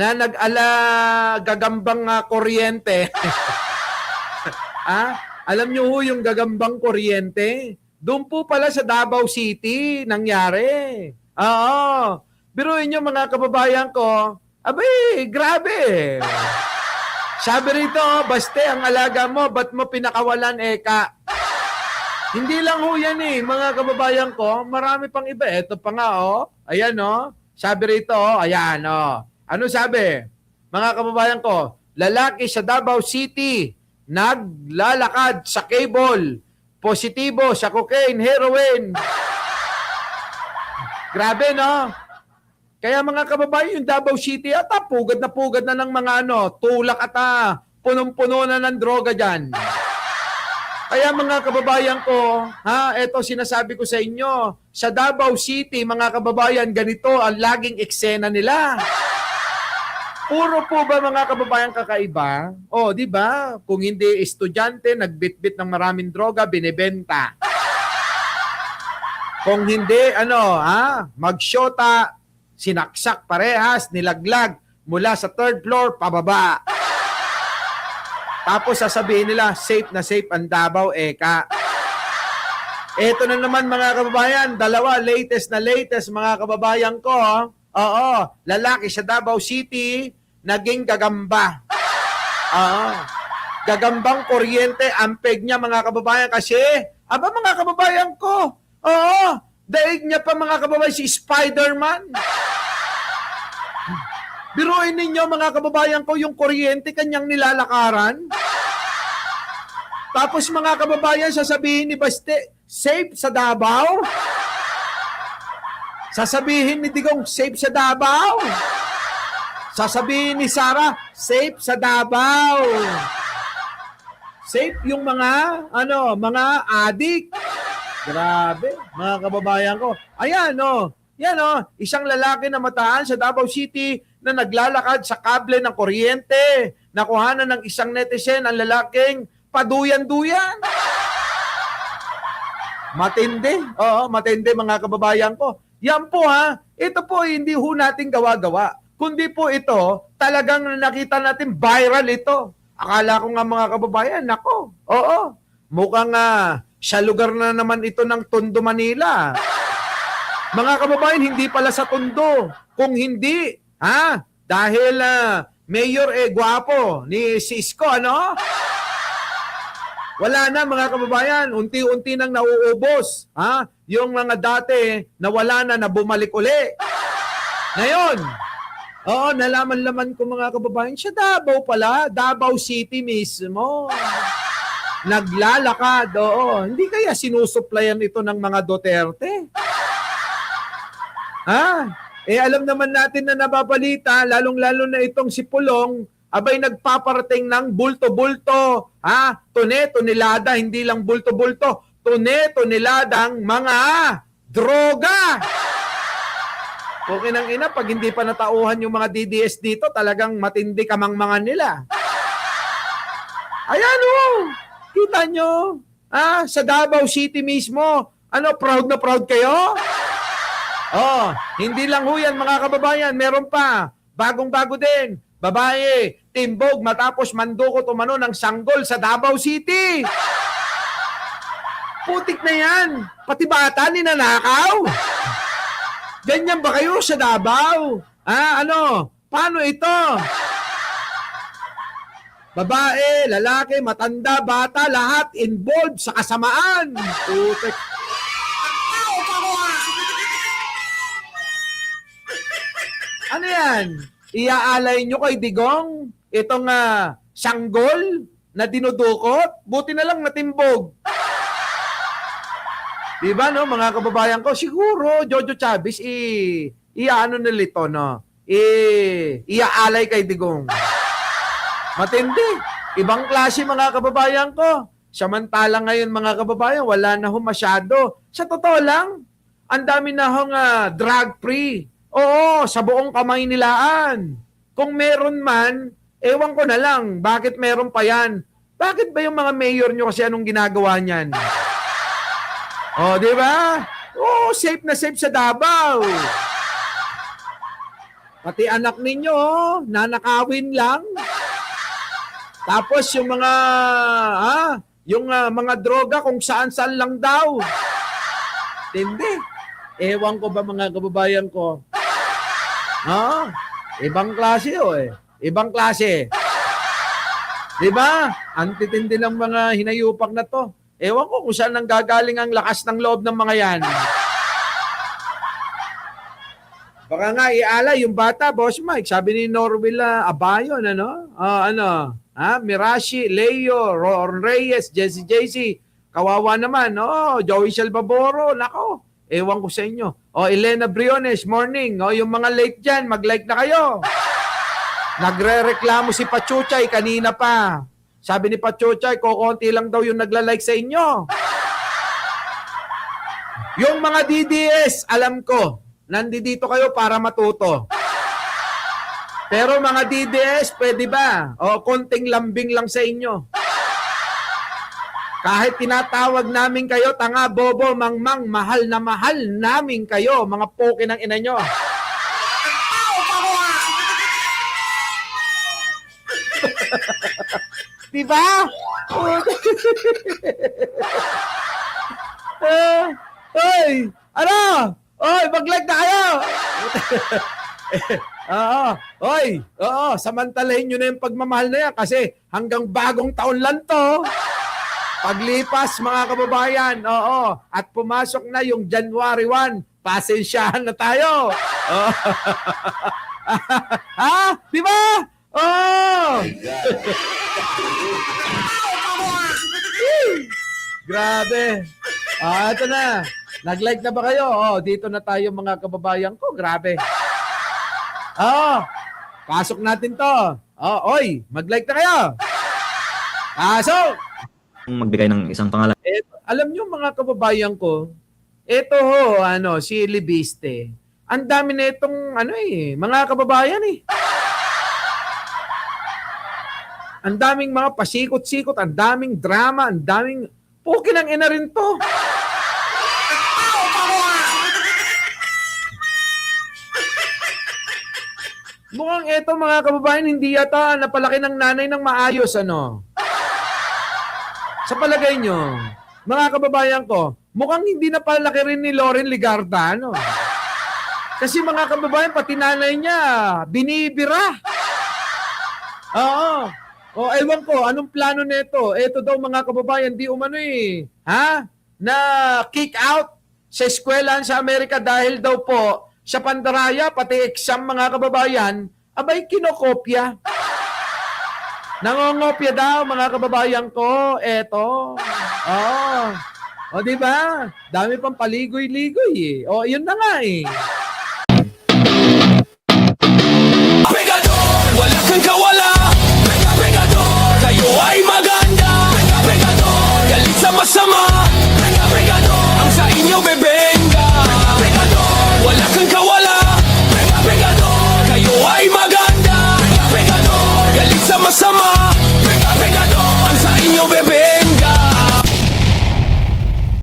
na nag-ala gagambang kuryente. Alam nyo ho yung gagambang kuryente? Doon po pala sa Davao City nangyari. Oo. Biruin nyo mga kababayan ko, abay, grabe. Sabi rito, baste, ang alaga mo, ba't mo pinakawalan, eka? Hindi lang ho yan mga kababayan ko, marami pang iba. Ito pa nga, ayan, sabi rito, ayan, Ano sabi? Mga kababayan ko, lalaki sa Davao City, naglalakad sa cable, positibo sa cocaine, heroin. Grabe, no? Kaya mga kababayan, yung Davao City, pugad na ng mga tulak at punong-puno na ng droga dyan. Kaya mga kababayan ko, eto sinasabi ko sa inyo, sa Davao City, mga kababayan, ganito ang laging eksena nila. Puro po ba mga kababayan kakaiba? Di ba? Kung hindi estudyante, nagbitbit ng maraming droga, binebenta. Kung hindi, magsyota, sinaksak parehas, nilaglag mula sa third floor pababa. Tapos sasabihin nila, safe na safe ang Davao, eka. Ito na naman mga kababayan, dalawa, latest mga kababayan ko. Oo, lalaki sa Davao City, naging gagamba. Gagambang kuryente, ampeg niya mga kababayan kasi, mga kababayan ko, daig niya pa mga kababayan si Spider-Man. Biruin ninyo mga kababayan ko, yung kuryente kanyang nilalakaran. Tapos mga kababayan, sasabihin ni Baste, safe sa Davao? Sasabihin ni Digong, safe sa Davao? Sasabihin ni Sarah, safe sa Davao? Safe yung mga, mga adik. Grabe, mga kababayan ko. Ayan, yan, isang lalaki na mataan sa Davao City na naglalakad sa kable ng kuryente. Nakuhanan ng isang netizen ang lalaking paduyan-duyan. Matindi. Matindi mga kababayan ko. Yan po ito po hindi ho natin gawa-gawa. Kundi po ito, talagang nakita natin viral ito. Akala ko nga mga kababayan, nako, mukhang sa lugar na naman ito ng Tondo, Manila. Mga kababayan, hindi pala sa Tondo. Kung hindi, dahil Mayor gwapo ni Cisco, Wala na mga kababayan, unti-unti nang nauubos. Yung mga dati na wala na bumalik uli. Ngayon, nalaman-laman ko mga kababayan, siya Davao pala, Davao City mismo. Naglalakad, Hindi kaya sinusuplayan ito ng mga Duterte? Alam naman natin na nababalita, lalong-lalo na itong si Pulong, abay nagpaparating ng bulto-bulto, tune-tunilada, hindi lang bulto-bulto, tune-tuniladang mga droga. Okay nang ina, pag hindi pa natauhan yung mga DDS dito, talagang matindi kamangmangan nila. Ayan kita nyo, sa Davao City mismo, proud na proud kayo? Hindi lang yan mga kababayan, meron pa, bagong-bago din, babae, timbog matapos mandukot umano ng sanggol sa Davao City. Putik na yan, pati bata ninanakaw. Ganyan ba kayo sa Davao? Paano ito? Babae, lalaki, matanda, bata, lahat involved sa kasamaan. Putik. Ano yan? Iaalay nyo kay Digong itong sanggol na dinudukot? Buti na lang natimbog. Diba mga kababayan ko? Siguro, Jojo Chavez, nila ito, iaalay kay Digong. Matindi. Ibang klase mga kababayan ko. Samantala ngayon mga kababayan, wala na masyado. Sa totoo lang, ang dami na drug-free. Sa buong kamay nilaan. Kung meron man, ewan ko na lang, bakit meron pa yan? Bakit ba yung mga mayor nyo kasi anong ginagawa niyan? Di ba? Safe na safe sa Davao. Pati anak ninyo, nanakawin lang. Tapos yung mga, mga droga kung saan-saan lang daw. Hindi. Ewan ko ba mga kababayan ko? Ibang klase Ibang klase. Diba? Antitindi ng mga hinayupak na to. Ewan ko kung saan nanggagaling ang lakas ng loob ng mga yan. Baka nga iala yung bata, Boss Mike. Sabi ni Norwil Abayon, Mirashi, Leo, Ron Reyes, Jesse JC. Kawawa naman, Joey Salvaboro, nako. Ewan ko sa inyo. Elena Briones, morning. Yung mga late dyan, mag-like na kayo. Nagre-reklamo si Pachuchay kanina pa. Sabi ni Pachuchay, kokonti lang daw yung nagla-like sa inyo. Yung mga DDS, alam ko, nandito kayo para matuto. Pero mga DDS, pwede ba? Konting lambing lang sa inyo. Kahit tinatawag namin kayo, tanga, bobo, mangmang, mahal na mahal namin kayo, mga poke ng ina nyo. Diba? Oy! Ano? Oy, mag-like na kayo! Samantalahin nyo na yung pagmamahal na yan kasi hanggang bagong taon lang to. Paglipas mga kababayan, at pumasok na yung January 1, pasensyahan na tayo. Di ba? Grabe. Ito na. Nag-like na ba kayo? Dito na tayo mga kababayan ko. Grabe. Pasok natin to. Mag-like na kayo. Pasok! Magbigay ng isang pangalan. Alam nyo mga kababayan ko, ito si Libiste. Ang dami na itong, mga kababayan Ang daming mga pasikot-sikot, ang daming drama, ang daming pukin ang ina rin to. Mukhang ito mga kababayan, hindi yata napalaki ng nanay ng maayos, Sa palagay nyo, mga kababayan ko, mukhang hindi napalaki rin ni Loren Ligarda, Kasi mga kababayan, pati nanay niya, binibira. Ewan ko, anong plano nito? Ito daw mga kababayan, di umano na kick out sa eskwelahan sa Amerika dahil daw po sa pandaraya, pati exam mga kababayan, abay kinokopya. Nangongopya daw mga kababayan ko, eto. Di ba? Dami pang paligoy-ligoy yun na nga